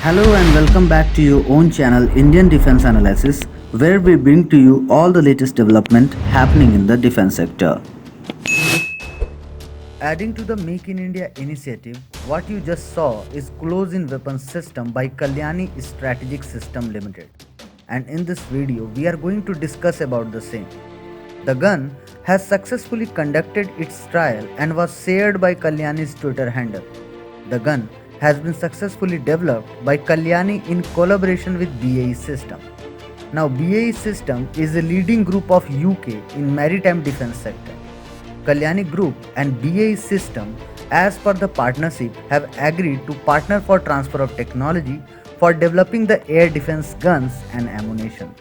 Hello and welcome back to your own channel Indian Defense Analysis, where we bring to you all the latest development happening in the defense sector. Adding to the Make in India initiative, what you just saw is Close-in Weapons System by Kalyani Strategic System Limited. And in this video, we are going to discuss about the same. The gun has successfully conducted its trial and was shared by Kalyani's Twitter handle. The gun has been successfully developed by Kalyani in collaboration with BAE System. Now BAE System is a leading group of UK in maritime defense sector. Kalyani Group and BAE System, as per the partnership, have agreed to partner for transfer of technology for developing the air defense guns and ammunition.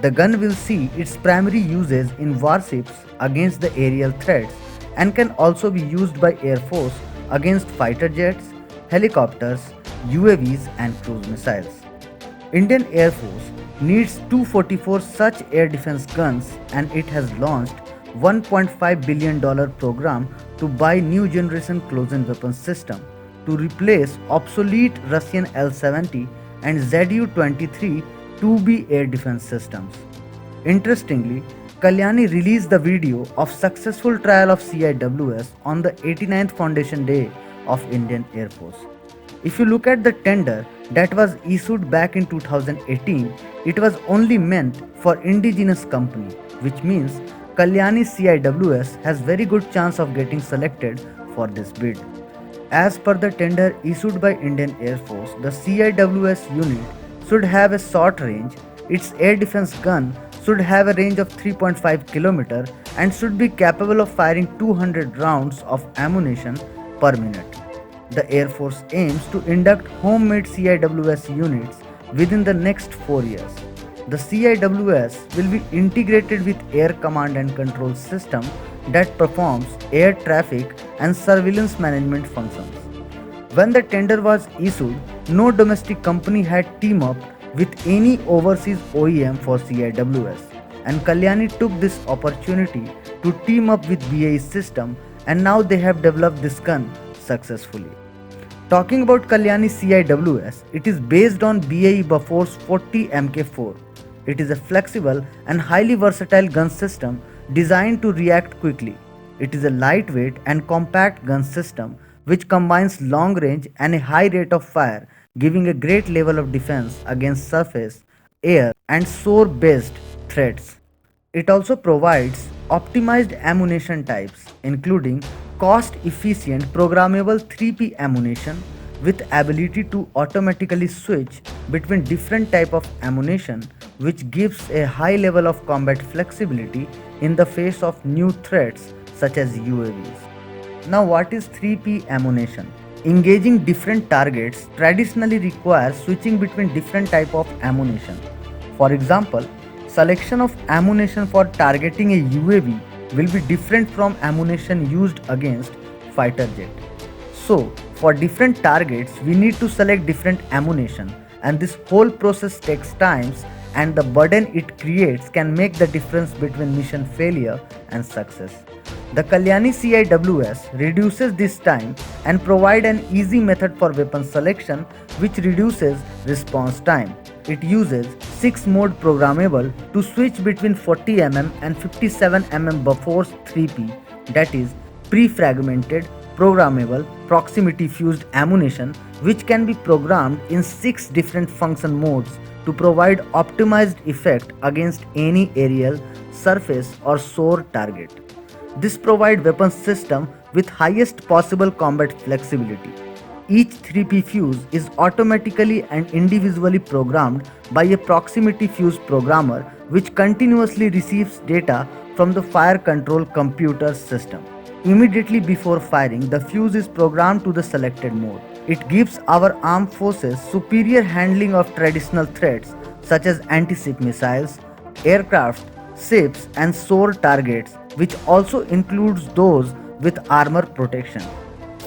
The gun will see its primary uses in warships against the aerial threats and can also be used by Air Force against fighter jets, helicopters, UAVs and cruise missiles. Indian Air Force needs 244 such air defense guns and it has launched $1.5 billion program to buy new generation close-in weapon system to replace obsolete Russian L-70 and Zu-23 2B air defense systems. Interestingly, Kalyani released the video of successful trial of CIWS on the 89th Foundation Day of Indian Air Force. If you look at the tender that was issued back in 2018, it was only meant for indigenous company, which means Kalyani CIWS has very good chance of getting selected for this bid. As per the tender issued by Indian Air Force, the CIWS unit should have a short range, its air defense gun should have a range of 3.5 km and should be capable of firing 200 rounds of ammunition per minute. The Air Force aims to induct homemade CIWS units within the next 4 years. The CIWS will be integrated with Air Command and Control system that performs air traffic and surveillance management functions. When the tender was issued, no domestic company had teamed up with any overseas OEM for CIWS, and Kalyani took this opportunity to team up with BAE System, and now they have developed this gun successfully. Talking about Kalyani CIWS, it is based on BAE Bofors 40 Mk4. It is a flexible and highly versatile gun system designed to react quickly. It is a lightweight and compact gun system which combines long range and a high rate of fire, giving a great level of defense against surface, air and shore based threats. It also provides optimized ammunition types including cost efficient programmable 3P ammunition with ability to automatically switch between different type of ammunition, which gives a high level of combat flexibility in the face of new threats such as UAVs. Now what is 3P ammunition? Engaging different targets traditionally requires switching between different type of ammunition. For example, selection of ammunition for targeting a UAV will be different from ammunition used against fighter jet. So, for different targets, we need to select different ammunition, and this whole process takes time, and the burden it creates can make the difference between mission failure and success. The Kalyani CIWS reduces this time and provide an easy method for weapon selection which reduces response time. It uses 6 mode programmable to switch between 40mm and 57mm Bofors 3P, that is pre-fragmented, programmable, proximity fused ammunition, which can be programmed in 6 different function modes to provide optimized effect against any aerial, surface or shore target. This provides weapon system with highest possible combat flexibility. Each 3P fuse is automatically and individually programmed by a proximity fuse programmer which continuously receives data from the fire control computer system. Immediately before firing, the fuse is programmed to the selected mode. It gives our armed forces superior handling of traditional threats such as anti-ship missiles, aircraft, ships and shore targets, which also includes those with armor protection.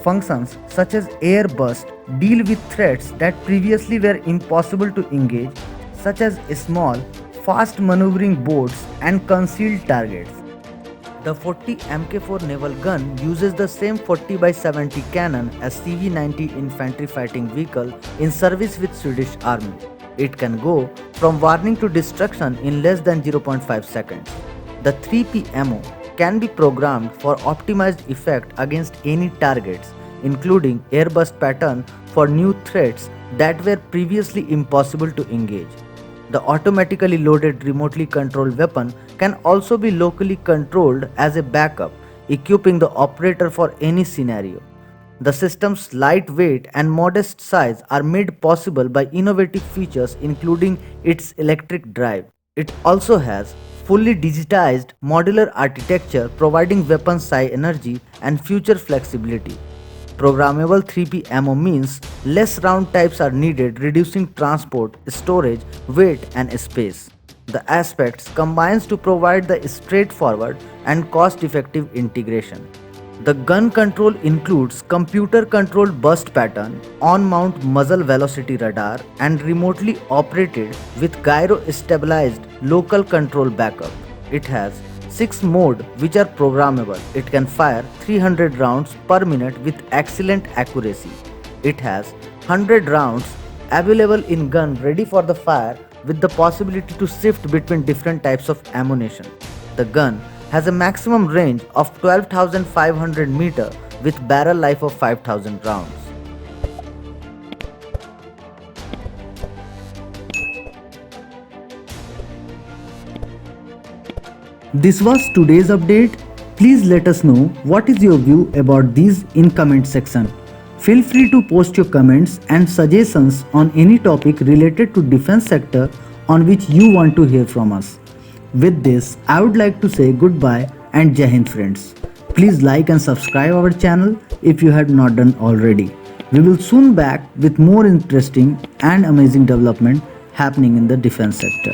Functions such as air burst deal with threats that previously were impossible to engage, such as small, fast maneuvering boats and concealed targets. The 40 Mk4 naval gun uses the same 40x70 cannon as CV-90 infantry fighting vehicle in service with Swedish Army. It can go from warning to destruction in less than 0.5 seconds. The 3P ammo can be programmed for optimized effect against any targets, including airburst pattern for new threats that were previously impossible to engage. The automatically loaded remotely controlled weapon can also be locally controlled as a backup, equipping the operator for any scenario. The system's lightweight and modest size are made possible by innovative features including its electric drive. It also has fully digitized modular architecture providing weapon size energy and future flexibility. Programmable 3P ammo means less round types are needed, reducing transport, storage, weight and space. The aspects combines to provide the straightforward and cost-effective integration. The gun control includes computer-controlled burst pattern, on-mount muzzle velocity radar, and remotely operated with gyro-stabilized local control backup. It has 6 modes which are programmable. It can fire 300 rounds per minute with excellent accuracy. It has 100 rounds available in gun ready for the fire with the possibility to shift between different types of ammunition. The gun has a maximum range of 12,500 meter with barrel life of 5,000 rounds. This was today's update. Please let us know what is your view about these in comment section. Feel free to post your comments and suggestions on any topic related to defense sector on which you want to hear from us. With this, I would like to say goodbye and Jai Hind friends. Please like and subscribe our channel if you have not done already. We will soon back with more interesting and amazing development happening in the defense sector.